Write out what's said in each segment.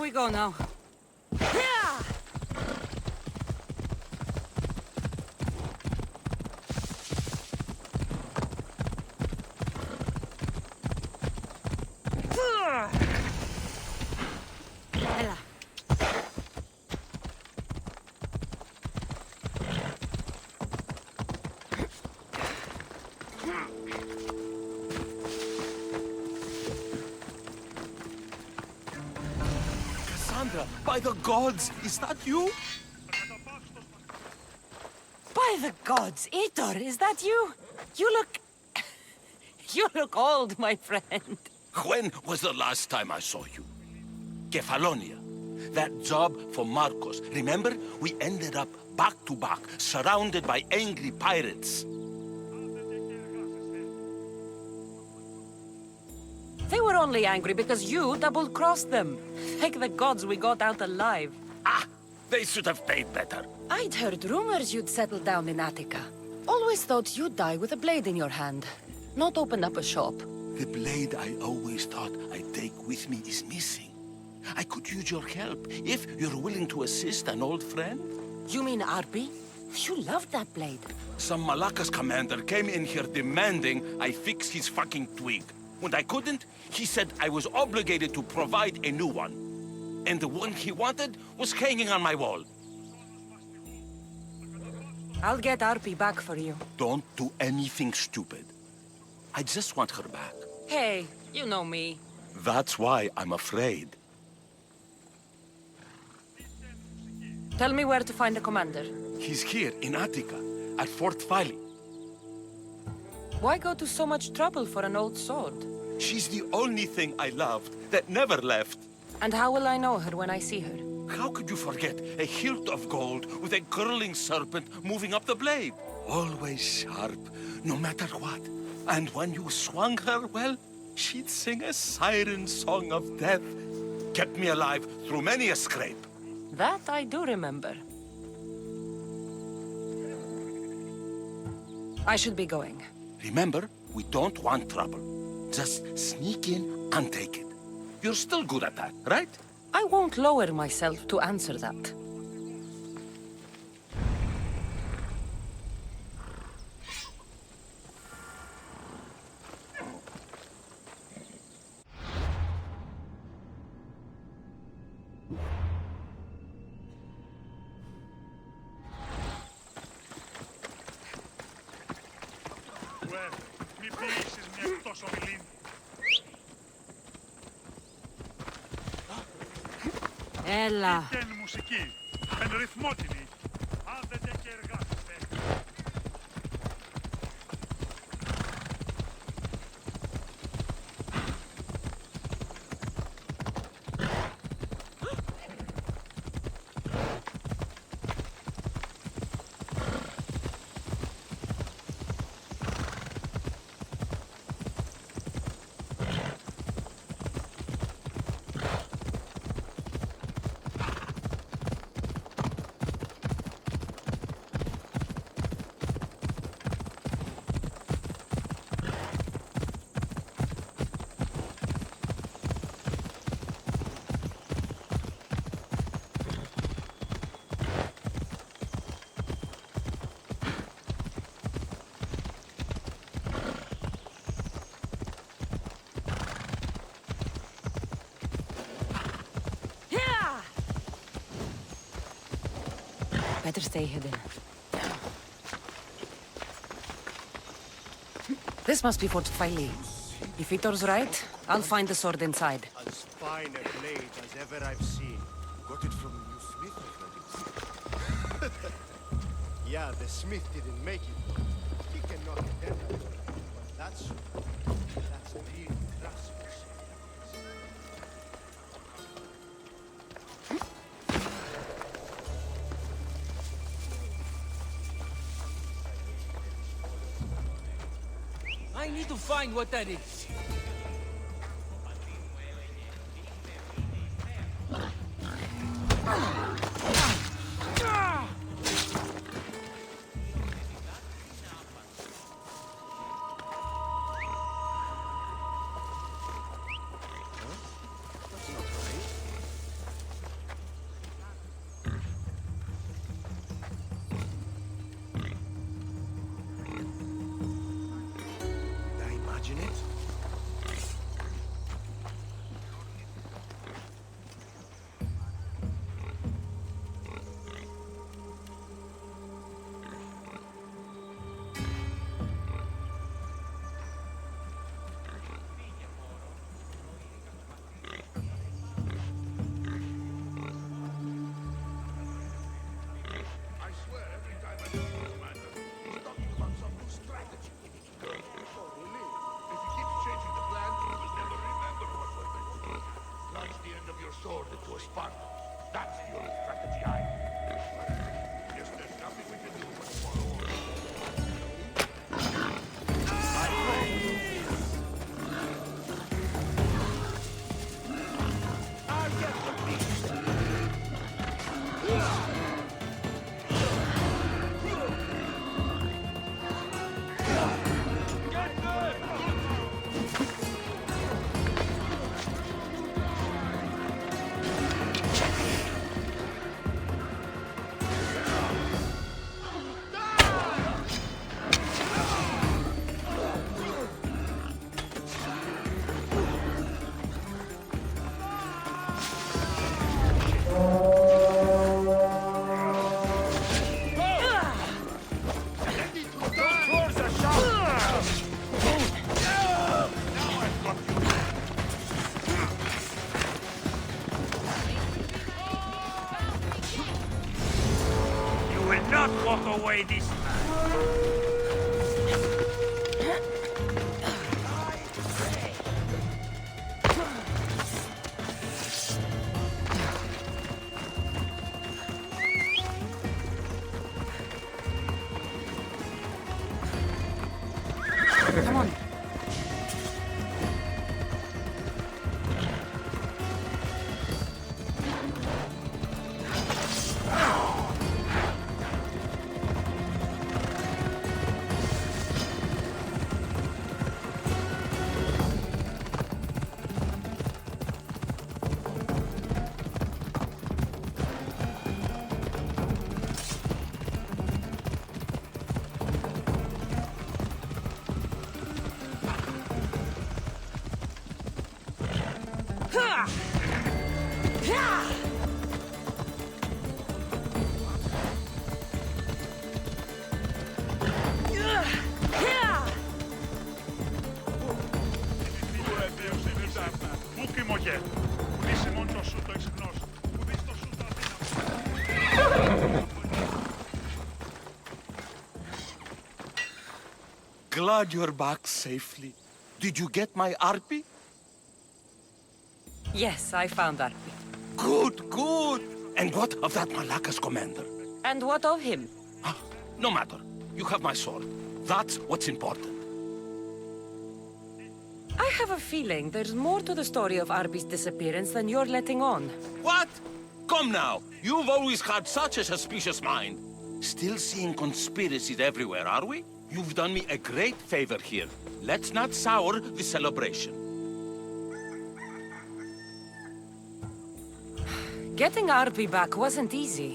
we go now. Yeah! Ella. Cassandra, by the gods, is that you? By the gods, heitor, is that you? You look... You look old, my friend. When was the last time I saw you? Kefalonia. That job for Marcos. Remember? We ended up back to back, surrounded by angry pirates. They were only angry because you double-crossed them. Thank the gods we got out alive. Ah! They should have paid better. I'd heard rumors you'd settled down in Attica. Always thought you'd die with a blade in your hand, not open up a shop. The blade I always thought I'd take with me is missing. I could use your help, if you're willing to assist an old friend. You mean Arpi? You loved that blade. Some Malacca's commander came in here demanding I fix his fucking twig. When I couldn't, he said I was obligated to provide a new one. And the one he wanted was hanging on my wall. I'll get Arpi back for you. Don't do anything stupid. I just want her back. Hey, you know me. That's why I'm afraid. Tell me where to find the commander. He's here in Attica, at Fort Fili. Why go to so much trouble for an old sword? She's the only thing I loved that never left. And how will I know her when I see her? How could you forget a hilt of gold with a curling serpent moving up the blade? Always sharp, no matter what. And when you swung her, well, she'd sing a siren song of death. Kept me alive through many a scrape. That I do remember. I should be going. Remember, we don't want trouble. Just sneak in and take it. You're still good at that, right? I won't lower myself to answer that. Έλα. Τέν μουσική, εν ρυθμότιμη. Άνδετε και εργάζεστε. Better stay hidden. This must be Fort Fili. If Heitor's right, I'll find the sword inside. As fine a blade as ever I've seen. Got it from the smith, I think. Yeah, the smith didn't make it. He can knock it down. But that's real craftsmanship. I need to find what that is. Not walk away this time. Come on. Πού κοιμωγέ. Κλείσει μόνο το σου το εξυπνός. Που δεις το σου το αδύναμο. Glad you're back safely. Did you get my arpy? Yes, I found Arpi. Good, good. And what of that Malacca's commander? And what of him? Ah, no matter. You have my sword. That's what's important. I have a feeling there's more to the story of Arpi's disappearance than you're letting on. What? Come now. You've always had such a suspicious mind. Still seeing conspiracies everywhere, are we? You've done me a great favor here. Let's not sour the celebration. Getting Arpi back wasn't easy.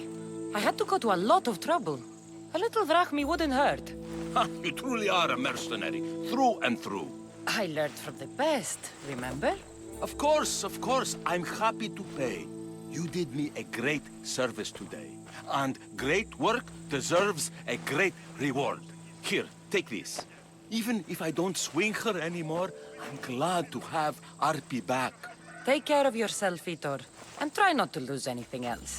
I had to go to a lot of trouble. A little drachmi wouldn't hurt. Ha, you truly are a mercenary, through and through. I learned from the best, remember? Of course, I'm happy to pay. You did me a great service today. And great work deserves a great reward. Here, take this. Even if I don't swing her anymore, I'm glad to have Arpi back. Take care of yourself, Heitor. And try not to lose anything else.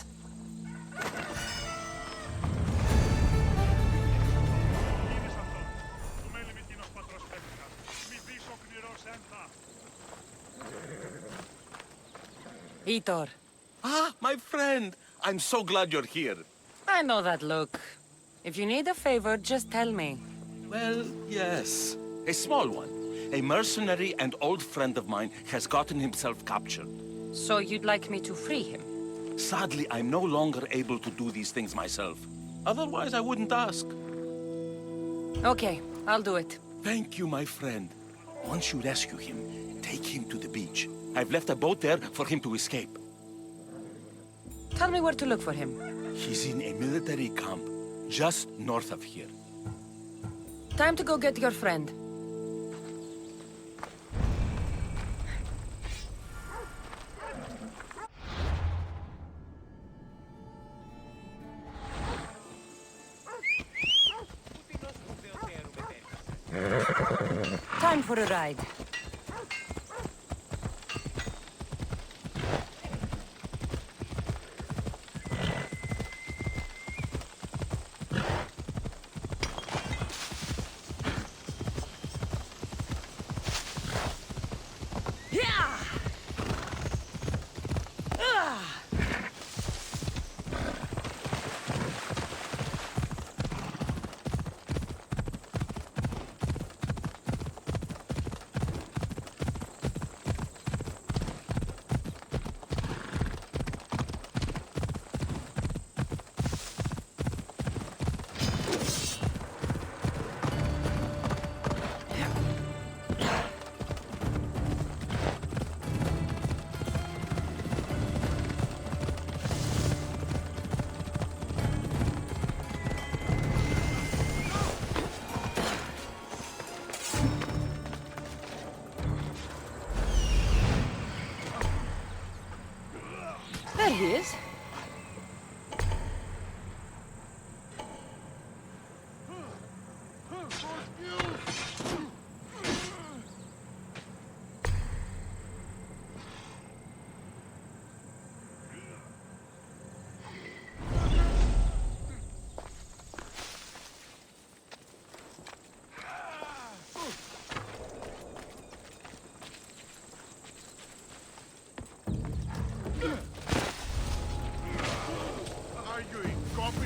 Είδες αυτό. Του μέλη μη τίνος πατρός πέφτηκα. Μη δεις ο κνηρός εν θα. Heitor, Ah, my friend! I'm so glad you're here. I know that look. If you need a favor, just tell me. Well, yes. A small one. A mercenary and old friend of mine has gotten himself captured. So you'd like me to free him? Sadly, I'm no longer able to do these things myself. Otherwise, I wouldn't ask. Okay, I'll do it. Thank you, my friend. Once you rescue him, take him to the beach. I've left a boat there for him to escape. Tell me where to look for him. He's in a military camp just north of here. Time to go get your friend. Time for a ride.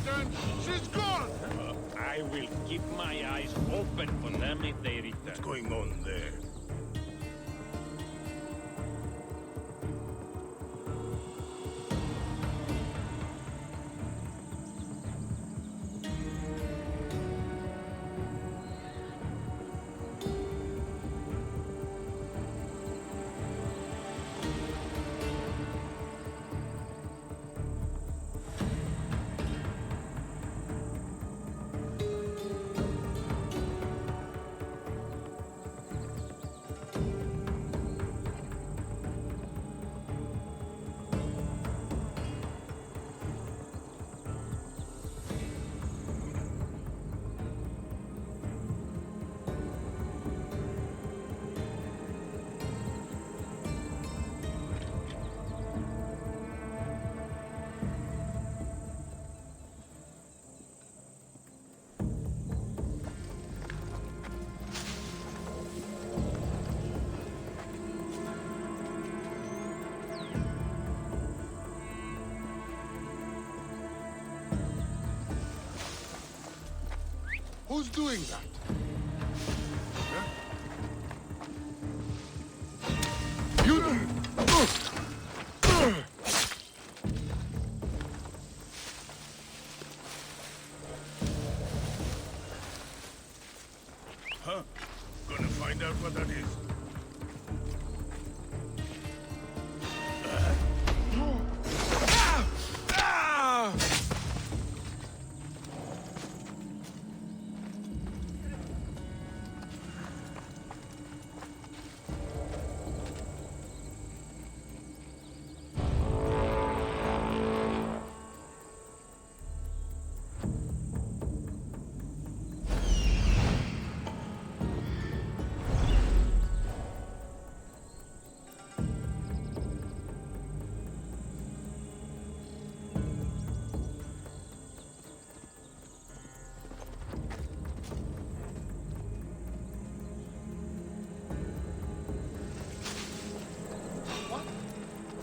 return. She's gone! I will keep my eyes open for them if they return. What's going on there? Who's doing that? Huh? You do. Huh? Gonna find out what that is.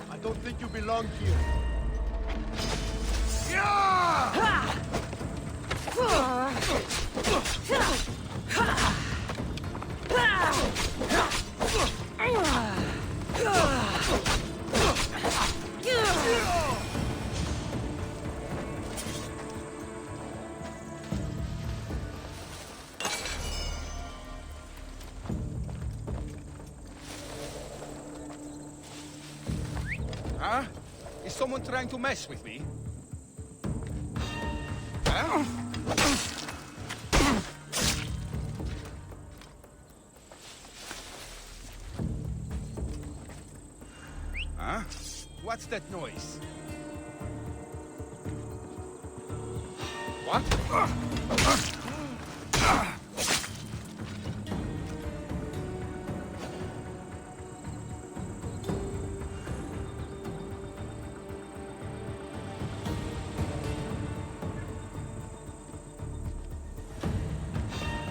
I don't think you belong here. Huh? Is someone trying to mess with me? Huh? Huh? What's that noise? What?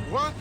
What?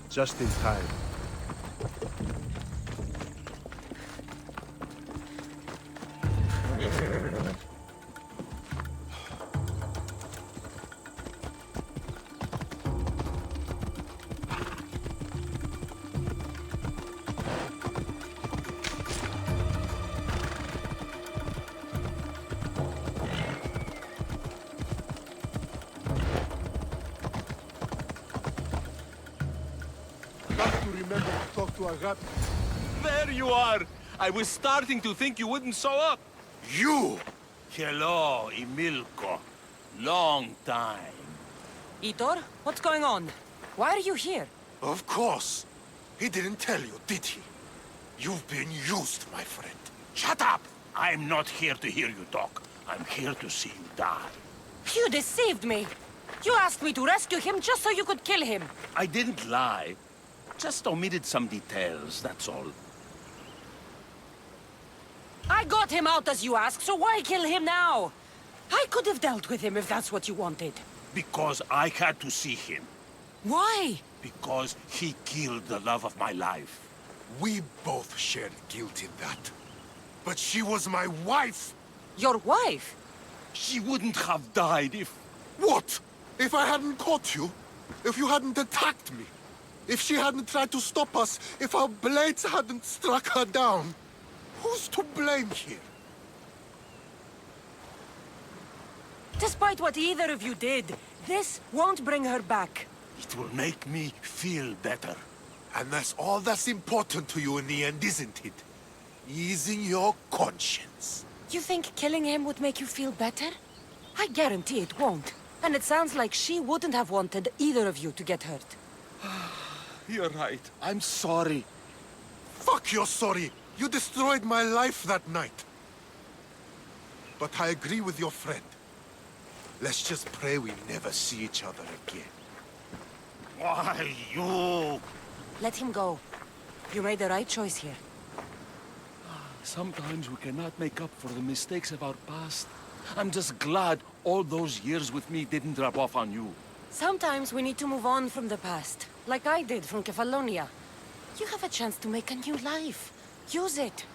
Just in time. remember to talk to Agat. There you are! I was starting to think you wouldn't show up. You! Hello, Emilko. Long time. Heitor, what's going on? Why are you here? Of course. He didn't tell you, did he? You've been used, my friend. Shut up! I'm not here to hear you talk. I'm here to see you die. You deceived me. You asked me to rescue him just so you could kill him. I didn't lie. Just omitted some details, that's all. I got him out as you asked, so why kill him now? I could have dealt with him if that's what you wanted. Because I had to see him. Why? Because he killed the love of my life. We both shared guilt in that. But she was my wife! Your wife? She wouldn't have died if... What? If I hadn't caught you? If you hadn't attacked me? If she hadn't tried to stop us? If our blades hadn't struck her down? Who's to blame here? Despite what either of you did, this won't bring her back. It will make me feel better. And that's all that's important to you in the end, isn't it? Easing your conscience. You think killing him would make you feel better? I guarantee it won't. And it sounds like she wouldn't have wanted either of you to get hurt. You're right. I'm sorry. Fuck you're sorry. You destroyed my life that night. But I agree with your friend. Let's just pray we never see each other again. Why, you... Let him go. You made the right choice here. Sometimes we cannot make up for the mistakes of our past. I'm just glad all those years with me didn't rub off on you. Sometimes we need to move on from the past, like I did from Kefalonia. You have a chance to make a new life. Use it.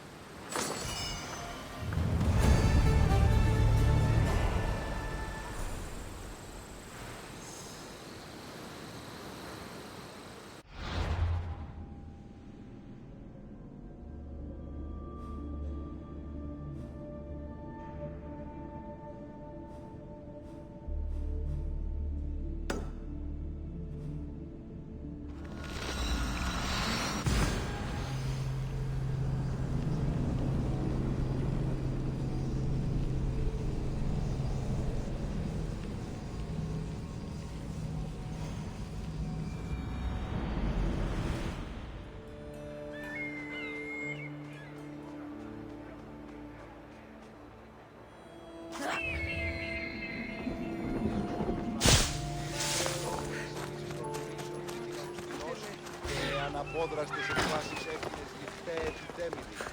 Αναπόδραστες εκφάσεις έφυγες γυφτέ επιτέμιδη.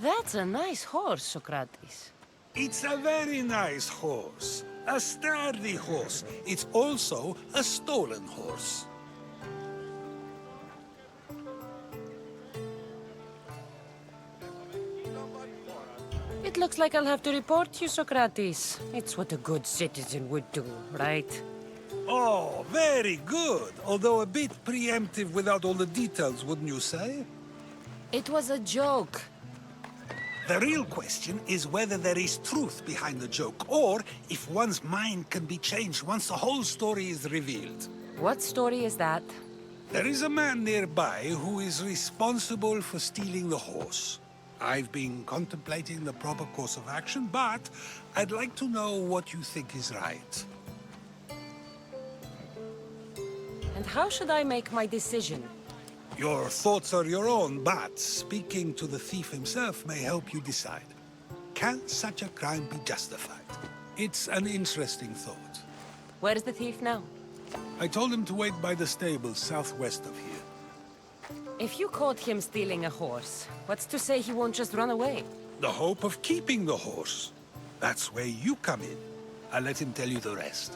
That's a nice horse, Socrates. It's a very nice horse. A sturdy horse. It's also a stolen horse. It looks like I'll have to report you, Socrates. It's what a good citizen would do, right? Oh, very good. Although a bit preemptive without all the details, wouldn't you say? It was a joke. The real question is whether there is truth behind the joke, or if one's mind can be changed once the whole story is revealed. What story is that? There is a man nearby who is responsible for stealing the horse. I've been contemplating the proper course of action, but I'd like to know what you think is right. And how should I make my decision? Your thoughts are your own, but speaking to the thief himself may help you decide. Can such a crime be justified? It's an interesting thought. Where is the thief now? I told him to wait by the stables southwest of here. If you caught him stealing a horse, what's to say he won't just run away? The hope of keeping the horse. That's where you come in. I'll let him tell you the rest.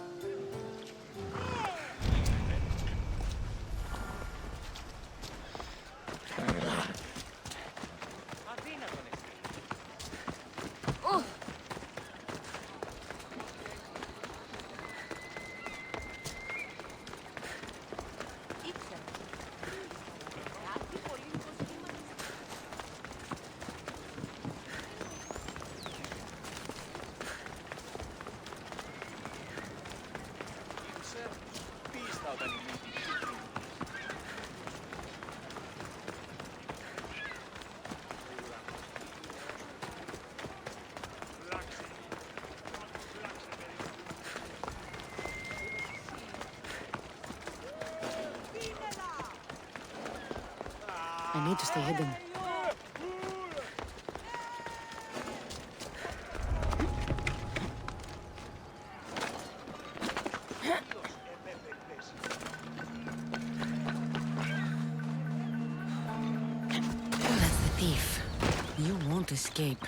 I need to stay hidden. That's the thief. You won't escape.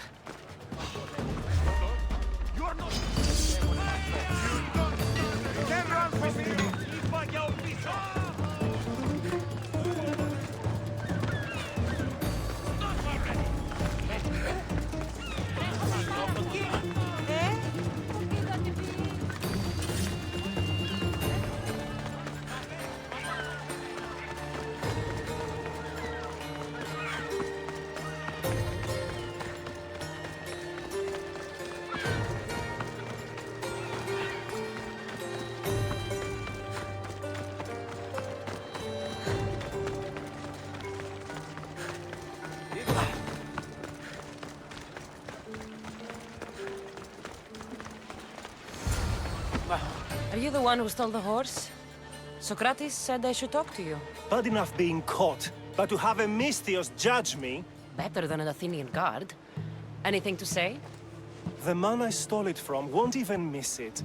Are you the one who stole the horse? Socrates said I should talk to you. Bad enough being caught, but to have a Misthios judge me? Better than an Athenian guard. Anything to say? The man I stole it from won't even miss it.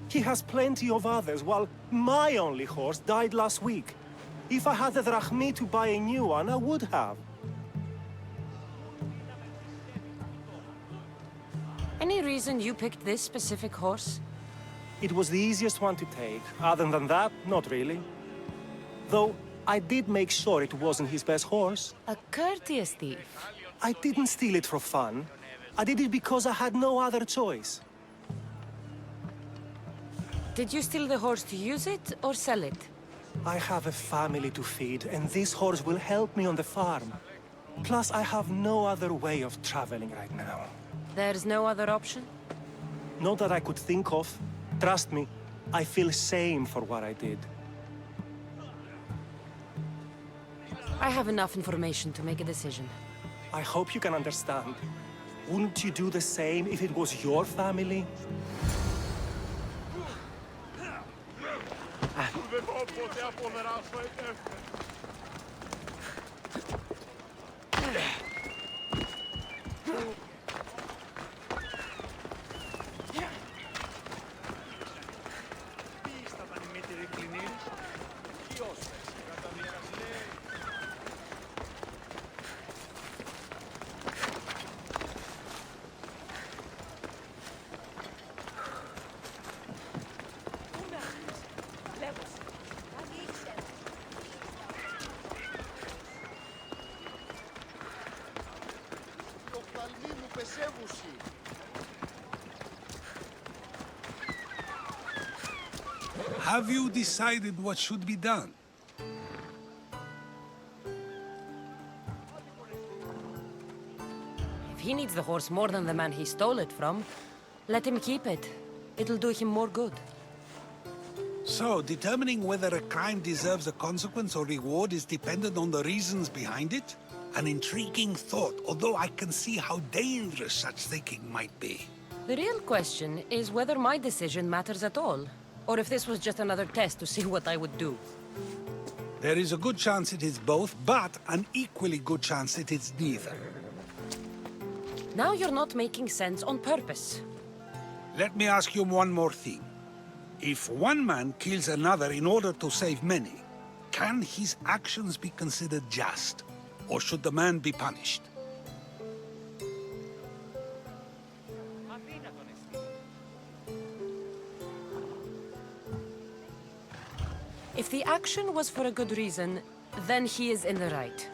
He has plenty of others, while my only horse died last week. If I had the drachmi to buy a new one, I would have. Any reason you picked this specific horse? It was the easiest one to take. Other than that, not really. Though, I did make sure it wasn't his best horse. A courteous thief. I didn't steal it for fun. I did it because I had no other choice. Did you steal the horse to use it or sell it? I have a family to feed, and this horse will help me on the farm. Plus, I have no other way of traveling right now. There's no other option? Not that I could think of. Trust me, I feel shame for what I did. I have enough information to make a decision. I hope you can understand. Wouldn't you do the same if it was your family? Have you decided what should be done? If he needs the horse more than the man he stole it from, let him keep it. It'll do him more good. So, determining whether a crime deserves a consequence or reward is dependent on the reasons behind it? An intriguing thought, although I can see how dangerous such thinking might be. The real question is whether my decision matters at all, or if this was just another test to see what I would do. There is a good chance it is both, but an equally good chance it is neither. Now you're not making sense on purpose. Let me ask you one more thing. If one man kills another in order to save many, can his actions be considered just? Or should the man be punished? If the action was for a good reason, then he is in the right.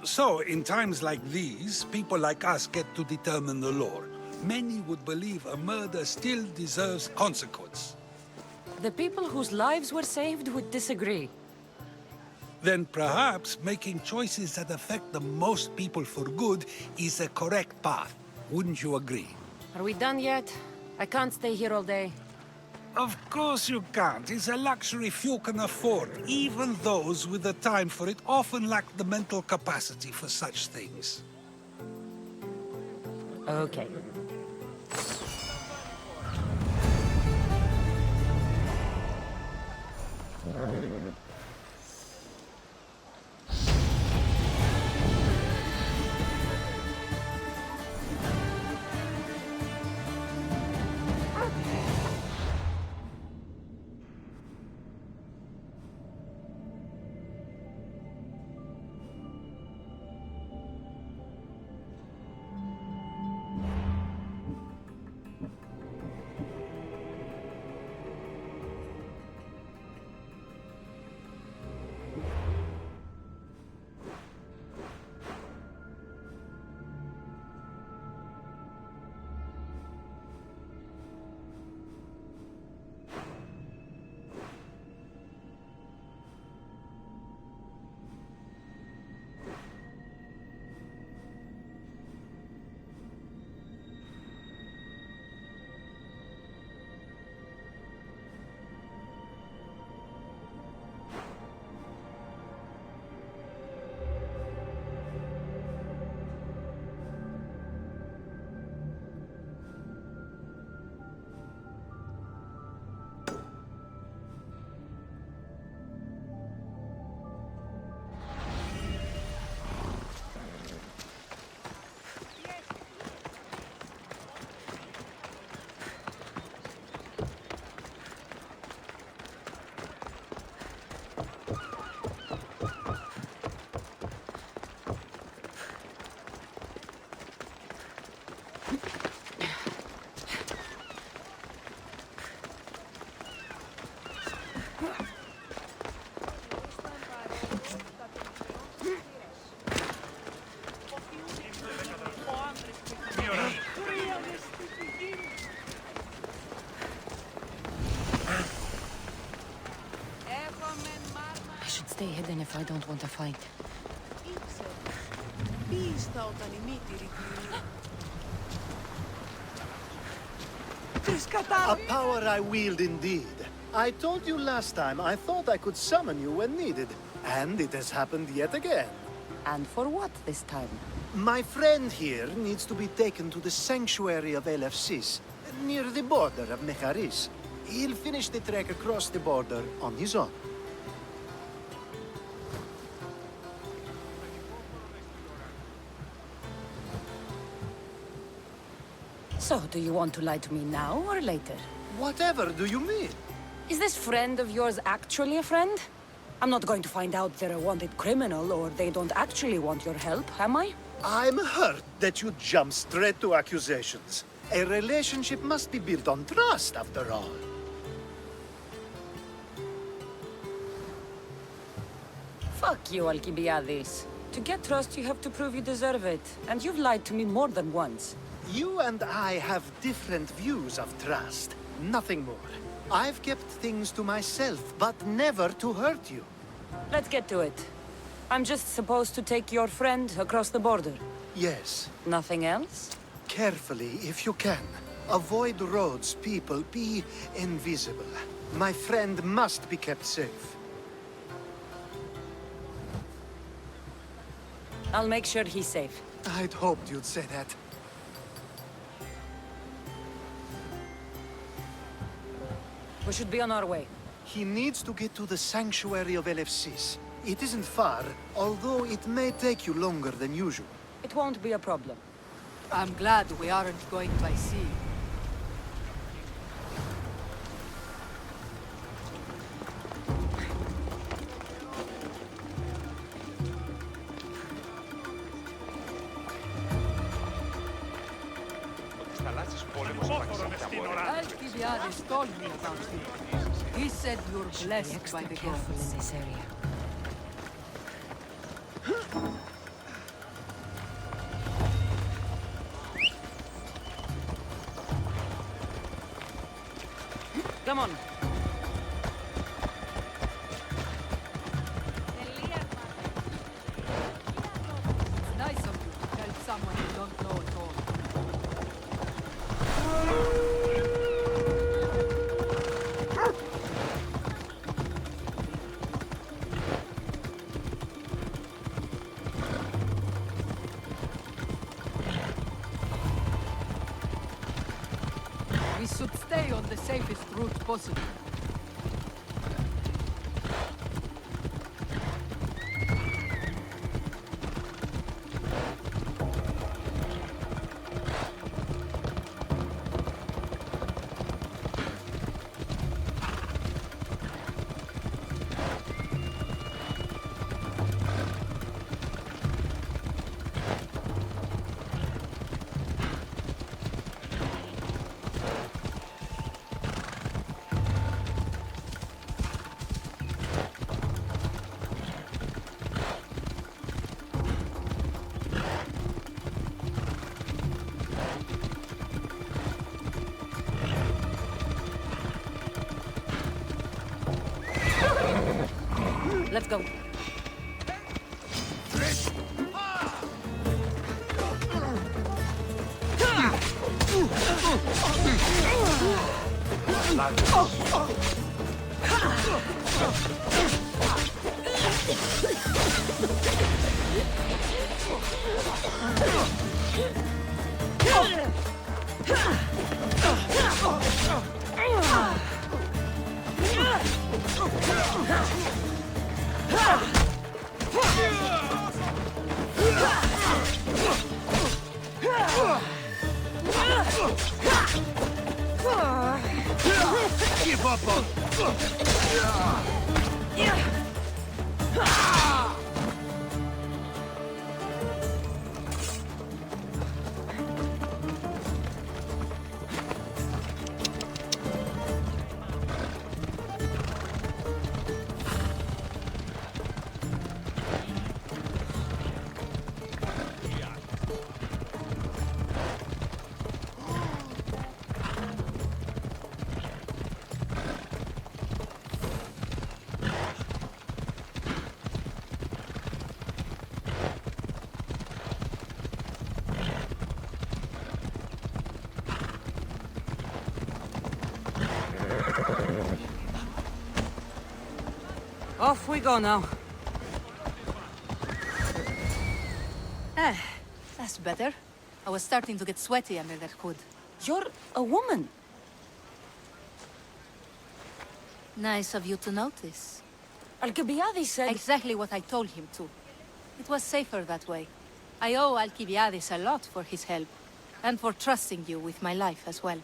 So, in times like these, people like us get to determine the law. Many would believe a murder still deserves consequence. The people whose lives were saved would disagree. Then perhaps making choices that affect the most people for good is a correct path. Wouldn't you agree? Are we done yet? I can't stay here all day. Of course you can't. It's a luxury few can afford. Even those with the time for it often lack the mental capacity for such things. Okay. I don't want to fight. A power I wield indeed. I told you last time I thought I could summon you when needed. And it has happened yet again. And for what this time? My friend here needs to be taken to the sanctuary of Elefsis, near the border of Mecharis. He'll finish the trek across the border on his own. So, do you want to lie to me now or later? Whatever do you mean? Is this friend of yours actually a friend? I'm not going to find out they're a wanted criminal or they don't actually want your help, am I? I'm hurt that you jump straight to accusations. A relationship must be built on trust, after all. Fuck you, Alcibiades. To get trust, you have to prove you deserve it. And you've lied to me more than once. You and I have different views of trust. Nothing more. I've kept things to myself, but never to hurt you. Let's get to it. I'm just supposed to take your friend across the border. Yes. Nothing else? Carefully, if you can. Avoid roads, people. Be invisible. My friend must be kept safe. I'll make sure he's safe. I'd hoped you'd say that. We should be on our way. He needs to get to the sanctuary of Elefsis. It isn't far, although it may take you longer than usual. It won't be a problem. I'm glad we aren't going by sea. Alcibiades told me about you. He said you're blessed by the Careful in gods. this area. Come on. It's nice of you to help someone you don't know at all. We should stay on the safest route possible. Let's go. Give up on... Off we go now. That's better. I was starting to get sweaty under that hood. You're a woman. Nice of you to notice. Alcibiades said... Exactly what I told him to. It was safer that way. I owe Alcibiades a lot for his help, and for trusting you with my life as well.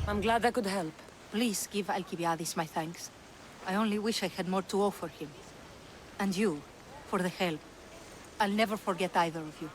I'm glad I could help. Please give Alcibiades my thanks. I only wish I had more to offer him. And you, for the help. I'll never forget either of you.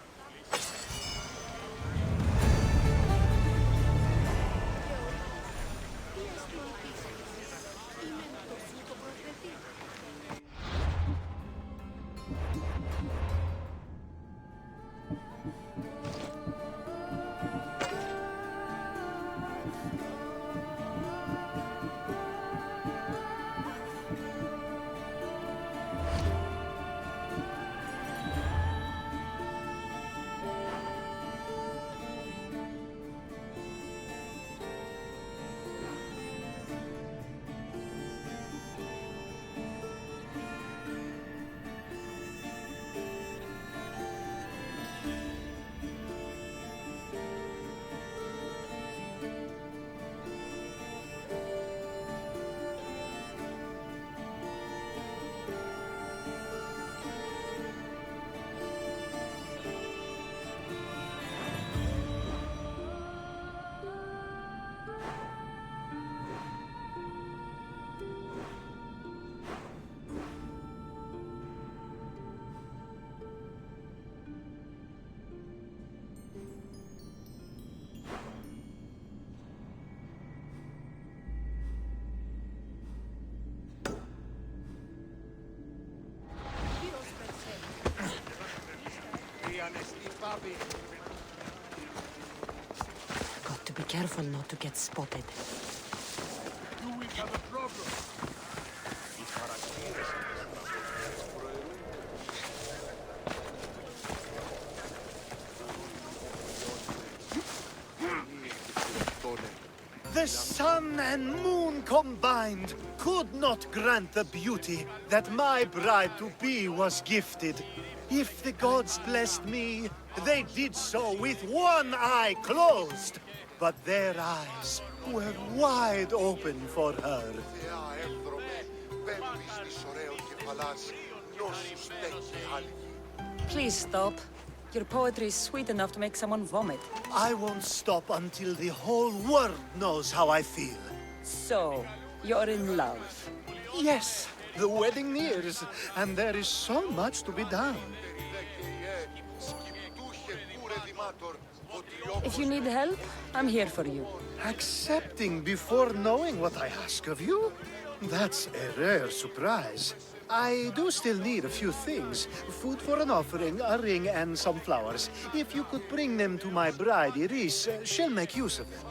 Got to be careful not to get spotted. Do we have a problem? The sun and moon combined could not grant the beauty that my bride-to-be was gifted. If the gods blessed me, they did so with one eye closed. But their eyes were wide open for her. Please stop. Your poetry is sweet enough to make someone vomit. I won't stop until the whole world knows how I feel. So, you're in love. Yes, the wedding nears, and there is so much to be done. If you need help, I'm here for you. Accepting before knowing what I ask of you? That's a rare surprise. I do still need a few things. Food for an offering, a ring, and some flowers. If you could bring them to my bride, Iris, she'll make use of them.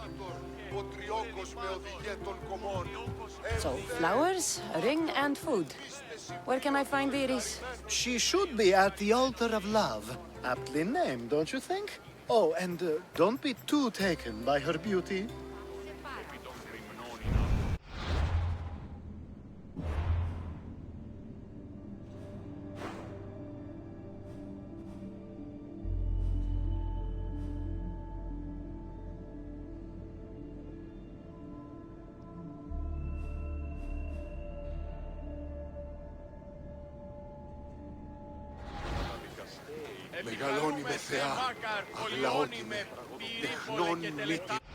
So, flowers, a ring, and food. Where can I find Iris? She should be at the altar of love. Aptly named, don't you think? Oh, and don't be too taken by her beauty. Μεγαλώνει με θεά, αγλαώνει με, τεχνών μύτη.